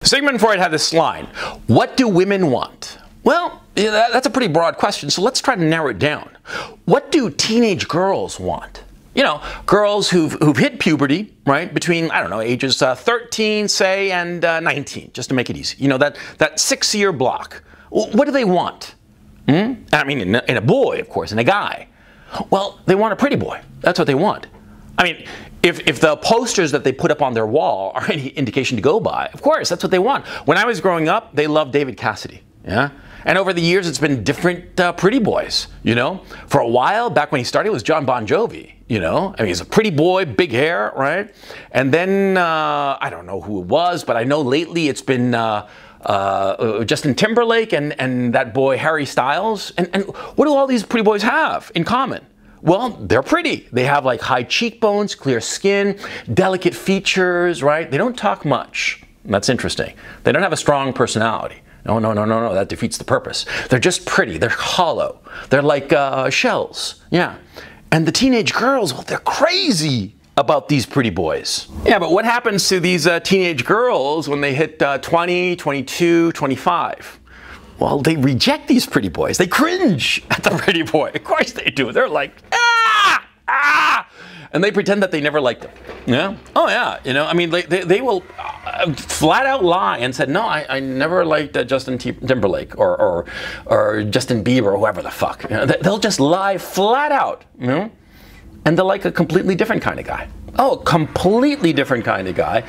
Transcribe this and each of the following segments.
Sigmund Freud had this line, what do women want? Well, that's a pretty broad question, so let's try to narrow it down. What do teenage girls want? You know, girls who've hit puberty, right, between, I don't know, ages 13, say, and 19, just to make it easy. You know, that 6-year block. What do they want? I mean, in a boy, of course, in a guy. Well, they want a pretty boy. That's what they want. I mean, if the posters that they put up on their wall are any indication to go by, of course, that's what they want. When I was growing up, they loved David Cassidy, yeah? And over the years, it's been different pretty boys, you know? For a while, back when he started, it was John Bon Jovi, you know? I mean, he's a pretty boy, big hair, right? And then, I don't know who it was, but I know lately it's been Justin Timberlake and that boy Harry Styles. And what do all these pretty boys have in common? Well, they're pretty. They have like high cheekbones, clear skin, delicate features, right? They don't talk much. That's interesting. They don't have a strong personality. No, that defeats the purpose. They're just pretty. They're hollow. They're like shells. Yeah. And the teenage girls, well, they're crazy about these pretty boys. Yeah, but what happens to these teenage girls when they hit 20, 22, 25? Well, they reject these pretty boys. They cringe at the pretty boy. Of course they do. They're like, ah! And they pretend that they never liked them. Yeah? Oh, yeah. You know, I mean, they will flat out lie and said, no, I never liked Justin Timberlake or Justin Bieber or whoever the fuck. You know, they'll just lie flat out, you know? And they're like a completely different kind of guy. Oh, completely different kind of guy.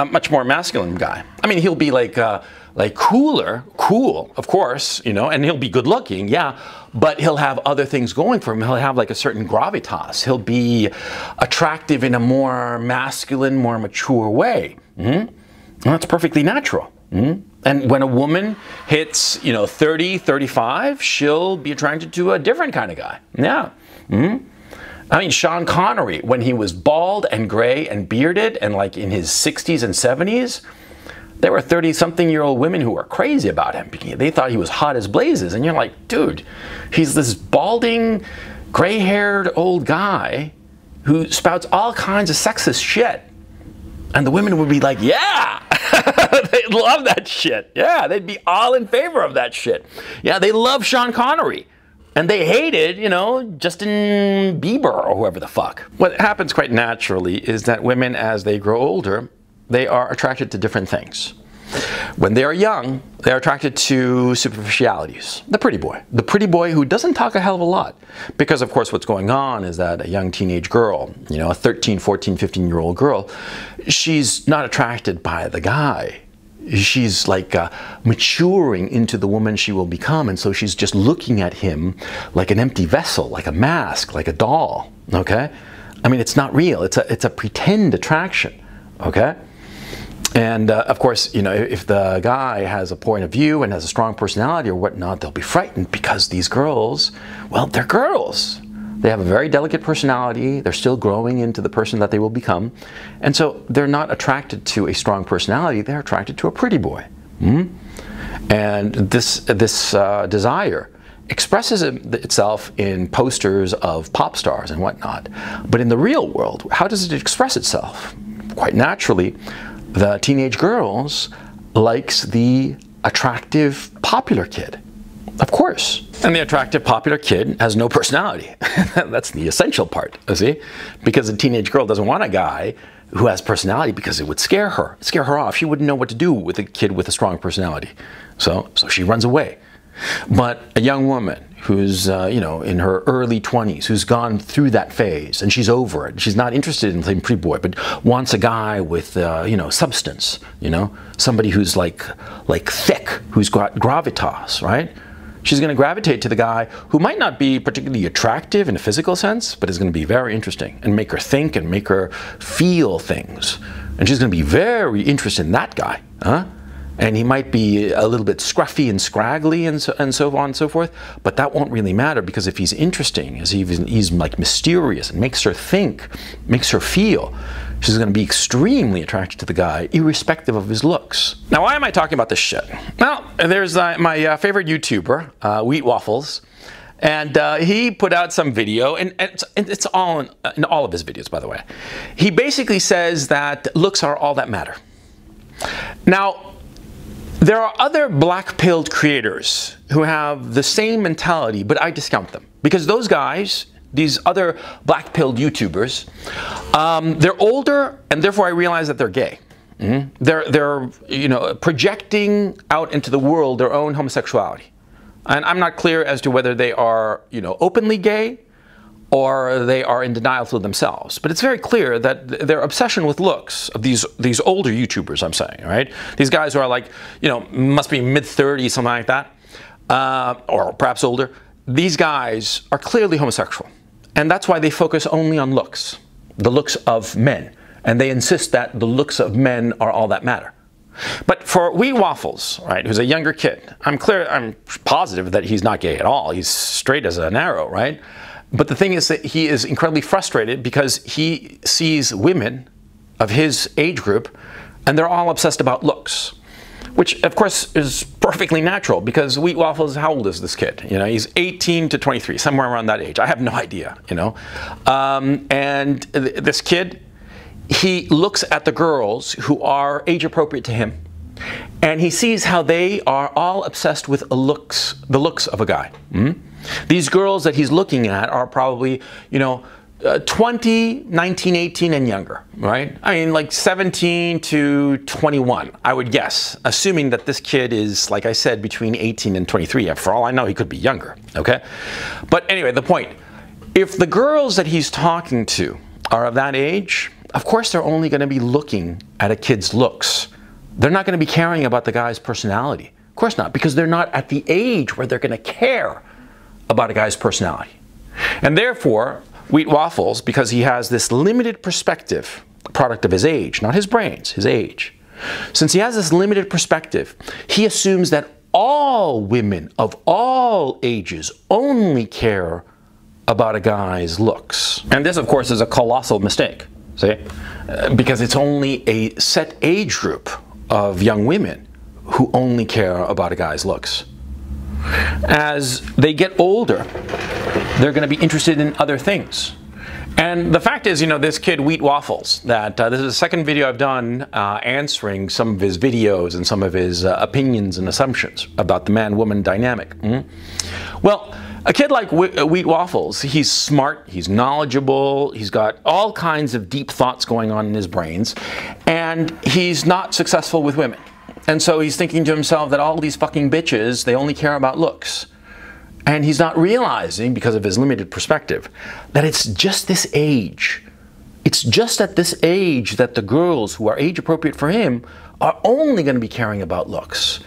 Much more masculine guy. I mean, he'll be like cool, of course, you know, and he'll be good looking, yeah, but he'll have other things going for him. He'll have like a certain gravitas. He'll be attractive in a more masculine, more mature way. Well, that's perfectly natural. And when a woman hits, you know, 30, 35, she'll be attracted to a different kind of guy. Yeah. I mean, Sean Connery, when he was bald and gray and bearded and like in his 60s and 70s, there were 30-something-year-old women who were crazy about him. They thought he was hot as blazes. And you're like, dude, he's this balding, gray-haired old guy who spouts all kinds of sexist shit. And the women would be like, yeah, they'd love that shit. Yeah, they'd be all in favor of that shit. Yeah, they love Sean Connery. And they hated, you know, Justin Bieber or whoever the fuck. What happens quite naturally is that women, as they grow older, they are attracted to different things. When they are young, they're attracted to superficialities. The pretty boy who doesn't talk a hell of a lot. Because, of course, what's going on is that a young teenage girl, you know, a 13, 14, 15-year-old girl, she's not attracted by the guy. She's like maturing into the woman she will become, and so she's just looking at him like an empty vessel, like a mask, like a doll, okay? I mean, it's not real. It's a pretend attraction, okay? And of course, you know, if the guy has a point of view and has a strong personality or whatnot, they'll be frightened because these girls, well, they're girls. They have a very delicate personality. They're still growing into the person that they will become. And so they're not attracted to a strong personality. They're attracted to a pretty boy. And this desire expresses itself in posters of pop stars and whatnot. But in the real world, how does it express itself? Quite naturally, the teenage girls likes the attractive, popular kid. Of course. And the attractive, popular kid has no personality. That's the essential part, you see? Because a teenage girl doesn't want a guy who has personality because it would scare her off. She wouldn't know what to do with a kid with a strong personality. So she runs away. But a young woman who's, you know, in her early 20s, who's gone through that phase and she's over it. She's not interested in playing pretty boy, but wants a guy with, you know, substance, you know, somebody who's like thick, who's got gravitas, right? She's going to gravitate to the guy who might not be particularly attractive in a physical sense, but is going to be very interesting and make her think and make her feel things. And she's going to be very interested in that guy, huh? And he might be a little bit scruffy and scraggly and so on and so forth, but that won't really matter because if he's interesting, as he's like mysterious and makes her think, makes her feel, she's going to be extremely attracted to the guy, irrespective of his looks. Now, why am I talking about this shit? Well, there's my favorite YouTuber, Wheat Waffles, and he put out some video, and it's all in all of his videos, by the way. He basically says that looks are all that matter. Now, There are other black-pilled creators who have the same mentality, but I discount them. Because those guys, these other black-pilled YouTubers, they're older, and therefore I realize that they're gay. They're projecting out into the world their own homosexuality. And I'm not clear as to whether they are, openly gay or they are in denial to themselves. But it's very clear that their obsession with looks of these older YouTubers, I'm saying, right? These guys who are like, must be mid-30s, something like that, or perhaps older. These guys are clearly homosexual. And that's why they focus only on looks, the looks of men. And they insist that the looks of men are all that matter. But for Wheat Waffles, right, who's a younger kid, I'm positive that he's not gay at all. He's straight as an arrow, right? But the thing is that he is incredibly frustrated because he sees women of his age group and they're all obsessed about looks, which of course is perfectly natural because Wheat Waffles, how old is this kid? He's 18 to 23, somewhere around that age. I have no idea, and this kid, he looks at the girls who are age appropriate to him, and he sees how they are all obsessed with the looks of a guy. These girls that he's looking at are probably, 20, 19, 18 and younger, right? I mean, like 17 to 21, I would guess, assuming that this kid is, like I said, between 18 and 23. And for all I know, he could be younger, okay? But anyway, the point, if the girls that he's talking to are of that age, of course they're only going to be looking at a kid's looks. They're not going to be caring about the guy's personality. Of course not, because they're not at the age where they're going to care about a guy's personality. And therefore, Wheat Waffles, because he has this limited perspective, product of his age, not his brains, his age. Since he has this limited perspective, he assumes that all women of all ages only care about a guy's looks. And this, of course, is a colossal mistake. See? Because it's only a set age group of young women who only care about a guy's looks. As they get older, they're going to be interested in other things. And the fact is, this kid, Wheat Waffles, that this is the second video I've done answering some of his videos and some of his opinions and assumptions about the man-woman dynamic. Well, a kid like Wheat Waffles, he's smart, he's knowledgeable, he's got all kinds of deep thoughts going on in his brains, and he's not successful with women. And so he's thinking to himself that all these fucking bitches, they only care about looks. And he's not realizing, because of his limited perspective, that it's just this age. It's just at this age that the girls who are age appropriate for him are only going to be caring about looks.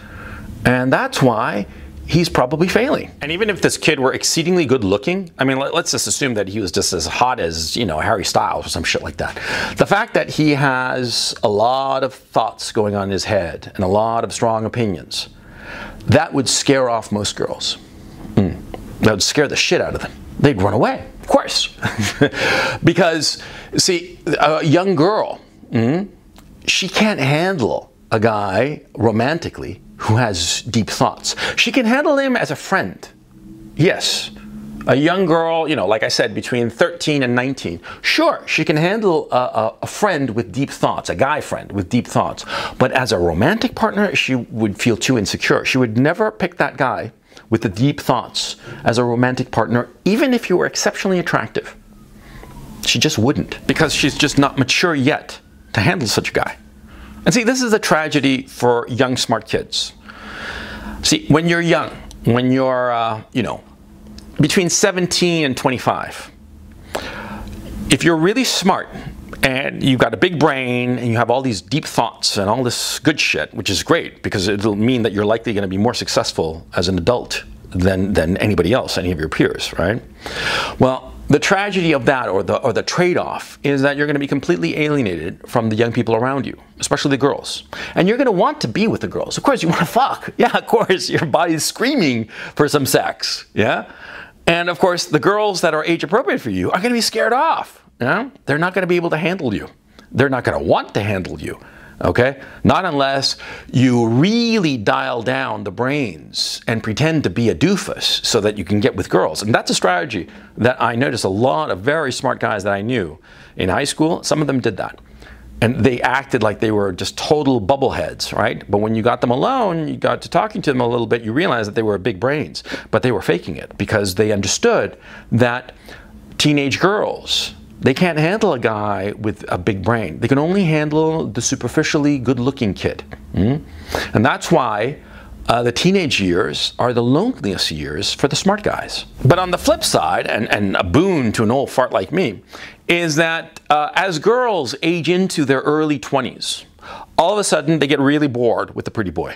And that's why he's probably failing. And even if this kid were exceedingly good looking, I mean, let's just assume that he was just as hot as, Harry Styles or some shit like that. The fact that he has a lot of thoughts going on in his head and a lot of strong opinions, that would scare off most girls. That would scare the shit out of them. They'd run away, of course. Because, see, a young girl, she can't handle a guy romantically who has deep thoughts. She can handle him as a friend. Yes. A young girl, like I said, between 13 and 19. Sure, she can handle a friend with deep thoughts, a guy friend with deep thoughts. But as a romantic partner, she would feel too insecure. She would never pick that guy with the deep thoughts as a romantic partner, even if you were exceptionally attractive. She just wouldn't, because she's just not mature yet to handle such a guy. And see, this is a tragedy for young, smart kids. See, when you're young, when you're, between 17 and 25, if you're really smart and you've got a big brain and you have all these deep thoughts and all this good shit, which is great because it'll mean that you're likely going to be more successful as an adult than anybody else, any of your peers, right? Well, the tragedy of that, or the trade-off, is that you're going to be completely alienated from the young people around you, especially the girls. And you're going to want to be with the girls. Of course, you want to fuck. Yeah, of course, your body's screaming for some sex. Yeah? And of course, the girls that are age appropriate for you are going to be scared off. Yeah? They're not going to be able to handle you. They're not going to want to handle you. Okay? Not unless you really dial down the brains and pretend to be a doofus so that you can get with girls. And that's a strategy that I noticed a lot of very smart guys that I knew in high school. Some of them did that. And they acted like they were just total bubbleheads, right? But when you got them alone, you got to talking to them a little bit, you realized that they were big brains, but they were faking it because they understood that teenage girls, they can't handle a guy with a big brain. They can only handle the superficially good-looking kid. And that's why the teenage years are the loneliest years for the smart guys. But on the flip side, and a boon to an old fart like me, is that as girls age into their early 20s, all of a sudden they get really bored with the pretty boy.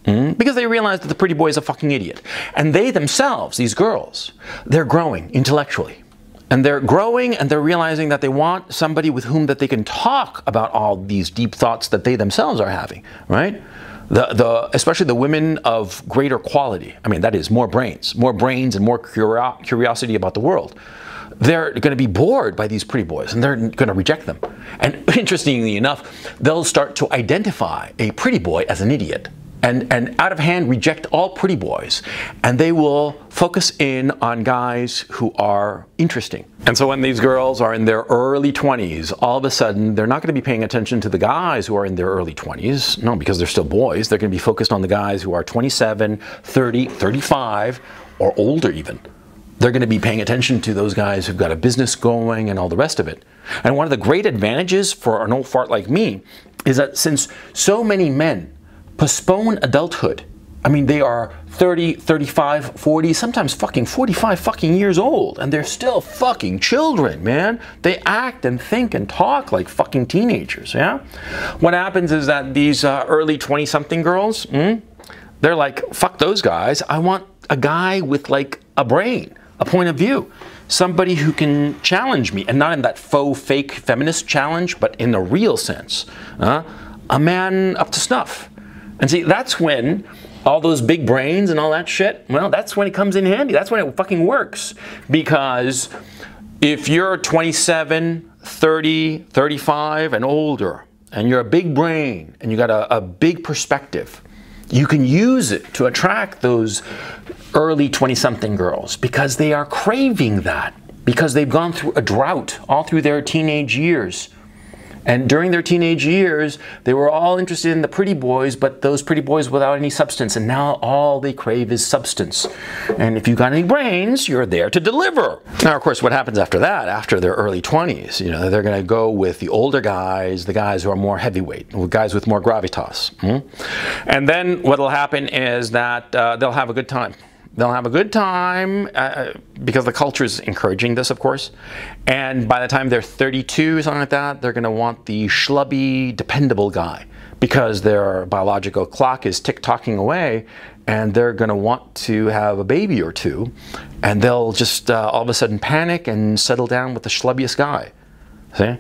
Because they realize that the pretty boy is a fucking idiot. And they themselves, these girls, they're growing intellectually. And they're growing and they're realizing that they want somebody with whom that they can talk about all these deep thoughts that they themselves are having, right? Especially the women of greater quality. I mean, that is more brains and more curiosity about the world. They're going to be bored by these pretty boys and they're going to reject them. And interestingly enough, they'll start to identify a pretty boy as an idiot. And out of hand reject all pretty boys, and they will focus in on guys who are interesting. And so when these girls are in their early 20s, all of a sudden they're not going to be paying attention to the guys who are in their early 20s, no, because they're still boys. They're going to be focused on the guys who are 27, 30, 35, or older even. They're going to be paying attention to those guys who've got a business going and all the rest of it. And one of the great advantages for an old fart like me is that since so many men postpone adulthood. I mean, they are 30, 35, 40, sometimes fucking 45 fucking years old, and they're still fucking children, man. They act and think and talk like fucking teenagers, yeah? What happens is that these early 20-something girls, they're like, fuck those guys. I want a guy with like a brain, a point of view. Somebody who can challenge me, and not in that faux, fake feminist challenge, but in the real sense. A man up to snuff. And see, that's when all those big brains and all that shit, well, that's when it comes in handy. That's when it fucking works. Because if you're 27, 30, 35 and older, and you're a big brain, and you got a big perspective, you can use it to attract those early 20-something girls because they are craving that. Because they've gone through a drought all through their teenage years. And during their teenage years, they were all interested in the pretty boys, but those pretty boys without any substance. And now all they crave is substance. And if you've got any brains, you're there to deliver. Now, of course, what happens after that, after their early 20s, you know, they're going to go with the older guys, the guys who are more heavyweight, guys with more gravitas. And then what'll happen is that they'll have a good time. They'll have a good time because the culture is encouraging this, of course. And by the time they're 32 or something like that, they're going to want the schlubby, dependable guy because their biological clock is tick-tocking away and they're going to want to have a baby or two. And they'll just all of a sudden panic and settle down with the schlubbiest guy. See?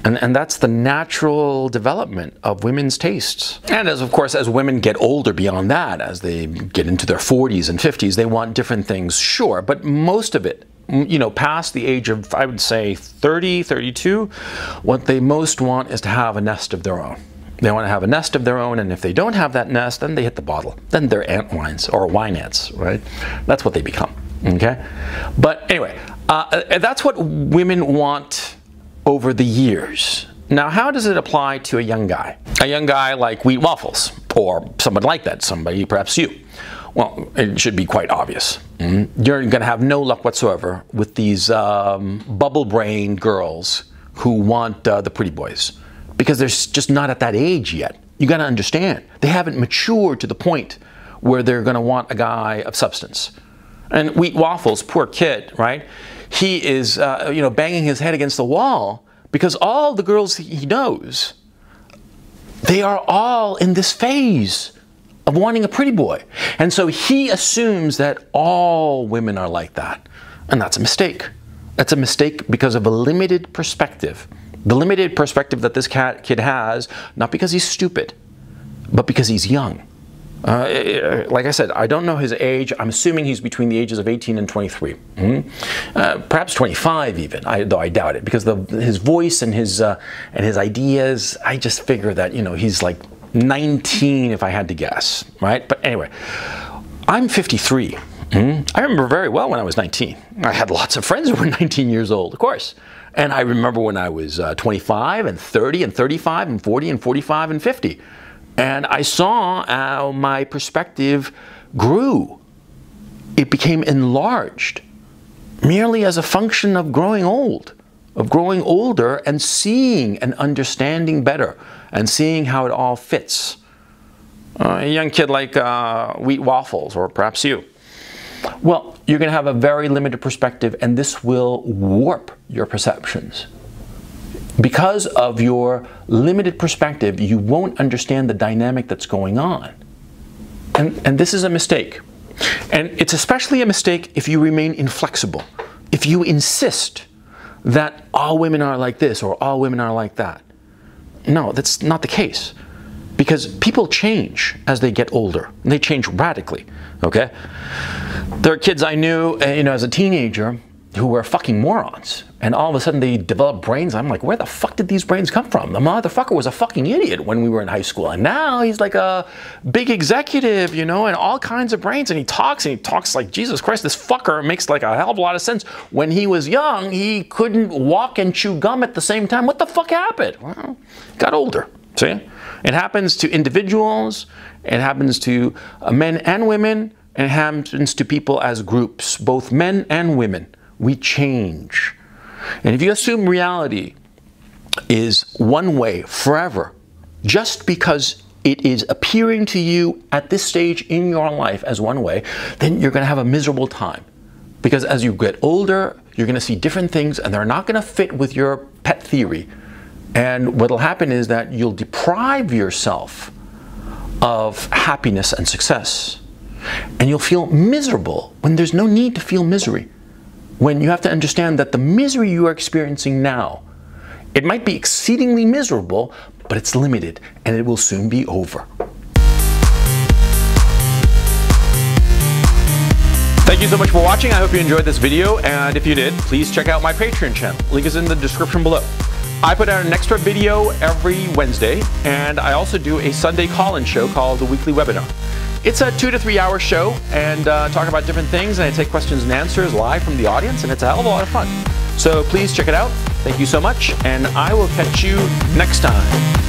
And that's the natural development of women's tastes. And as, of course, as women get older beyond that, as they get into their 40s and 50s, they want different things, sure. But most of it, you know, past the age of, I would say, 30, 32, what they most want is to have a nest of their own. They want to have a nest of their own, and if they don't have that nest, then they hit the bottle. Then they're ant wines or winettes, right? That's what they become, okay? But anyway, that's what women want over the years. Now, how does it apply to a young guy? A young guy like Wheat Waffles, or someone like that, somebody, perhaps you. Well, it should be quite obvious. You're going to have no luck whatsoever with these bubble-brained girls who want the pretty boys, because they're just not at that age yet. You got to understand, they haven't matured to the point where they're going to want a guy of substance. And Wheat Waffles, poor kid, right? He is, you know, banging his head against the wall because all the girls he knows, they are all in this phase of wanting a pretty boy. And so he assumes that all women are like that. And that's a mistake. That's a mistake because of a limited perspective. The limited perspective that this kid has, not because he's stupid, but because he's young. Like I said, I don't know his age. I'm assuming he's between the ages of 18 and 23. Perhaps 25 even, though I doubt it, because his voice and his ideas, I just figure that, you know, he's like 19 if I had to guess, right? But anyway, I'm 53. I remember very well when I was 19. I had lots of friends who were 19 years old, of course. And I remember when I was 25 and 30 and 35 and 40 and 45 and 50. And I saw how my perspective grew. It became enlarged merely as a function of growing old, of growing older and seeing and understanding better and seeing how it all fits. A young kid like Wheat Waffles, or perhaps you. Well, you're going to have a very limited perspective, and this will warp your perceptions. Because of your limited perspective, you won't understand the dynamic that's going on. And this is a mistake. And it's especially a mistake if you remain inflexible. If you insist that all women are like this or all women are like that. No, that's not the case. Because people change as they get older, and they change radically, okay? There are kids I knew, as a teenager who were fucking morons, and all of a sudden they develop brains. I'm like, where the fuck did these brains come from? The motherfucker was a fucking idiot when we were in high school, and now he's like a big executive, and all kinds of brains, and he talks like, Jesus Christ, this fucker makes like a hell of a lot of sense. When he was young, he couldn't walk and chew gum at the same time. What the fuck happened? Well, got older, see? It happens to individuals, it happens to men and women, and it happens to people as groups, both men and women. We change. And if you assume reality is one way forever, just because it is appearing to you at this stage in your life as one way, then you're going to have a miserable time. Because as you get older, you're going to see different things, and they're not going to fit with your pet theory. And what will happen is that you'll deprive yourself of happiness and success. And you'll feel miserable when there's no need to feel misery. When you have to understand that the misery you are experiencing now, it might be exceedingly miserable, but it's limited and it will soon be over. Thank you so much for watching. I hope you enjoyed this video, and if you did, please check out my Patreon channel. Link is in the description below. I put out an extra video every Wednesday, and I also do a Sunday call-in show called The Weekly Webinar. It's a 2 to 3 hour show, and talk about different things, and I take questions and answers live from the audience, and it's a hell of a lot of fun. So please check it out. Thank you so much, and I will catch you next time.